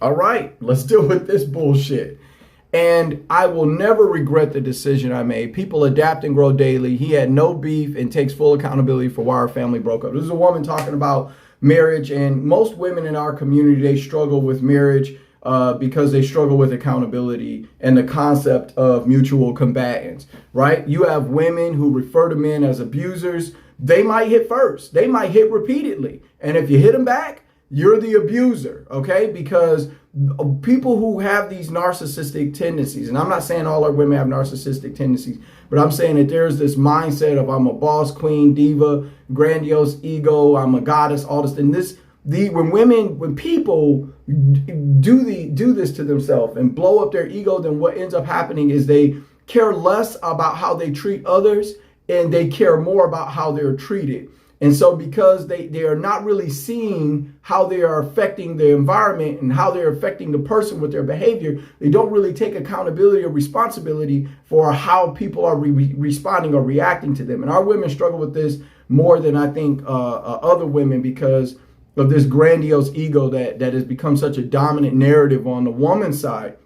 All right, let's deal with this bullshit. And I will never regret the decision I made. People adapt and grow daily. He had no beef and takes full accountability for why our family broke up. This is a woman talking about marriage, and most women in our community, they struggle with marriage because they struggle with accountability and the concept of mutual combatants, right? You have women who refer to men as abusers. They might hit first. They might hit repeatedly. And if you hit them back, you're the abuser, okay? Because people who have these narcissistic tendencies, and I'm not saying all our women have narcissistic tendencies, but I'm saying that there's this mindset of I'm a boss, queen, diva, grandiose ego, I'm a goddess, all this. And when people do this to themselves and blow up their ego, then what ends up happening is they care less about how they treat others and they care more about how they're treated. And so because they are not really seeing how they are affecting the environment and how they're affecting the person with their behavior, they don't really take accountability or responsibility for how people are responding or reacting to them. And our women struggle with this more than I think other women because of this grandiose ego that has become such a dominant narrative on the woman's side.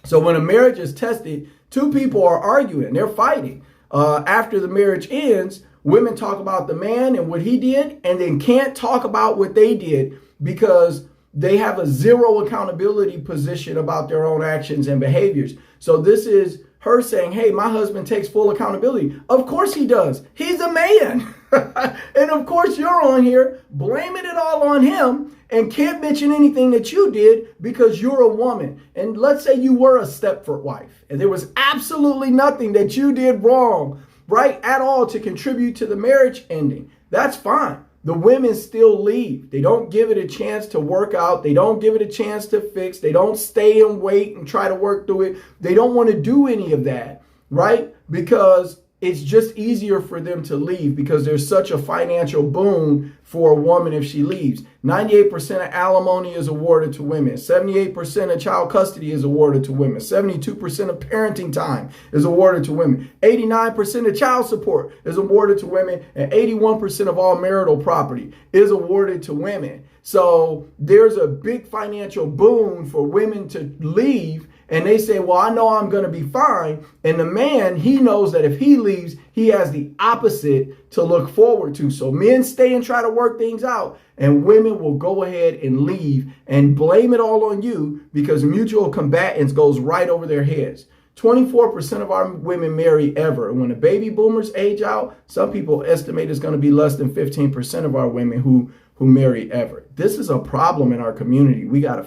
So when a marriage is tested, two people are arguing, they're fighting. After the marriage ends, women talk about the man and what he did and then can't talk about what they did because they have a zero accountability position about their own actions and behaviors. So this is her saying, hey, my husband takes full accountability. Of course he does. He's a man. And of course you're on here blaming it all on him and can't mention anything that you did because you're a woman. And let's say you were a Stepford wife and there was absolutely nothing that you did wrong, right, at all to contribute to the marriage ending. That's fine. The women still leave. They don't give it a chance to work out. They don't give it a chance to fix. They don't stay and wait and try to work through it. They don't want to do any of that, right? Because it's just easier for them to leave because there's such a financial boon for a woman if she leaves. 98% of alimony is awarded to women. 78% of child custody is awarded to women. 72% of parenting time is awarded to women. 89% of child support is awarded to women. And 81% of all marital property is awarded to women. So there's a big financial boon for women to leave. And they say, well, I know I'm going to be fine. And the man, he knows that if he leaves, he has the opposite to look forward to. So men stay and try to work things out. And women will go ahead and leave and blame it all on you because mutual combatants goes right over their heads. 24% of our women marry ever. And when the baby boomers age out, some people estimate it's going to be less than 15% of our women who marry ever. This is a problem in our community. We got to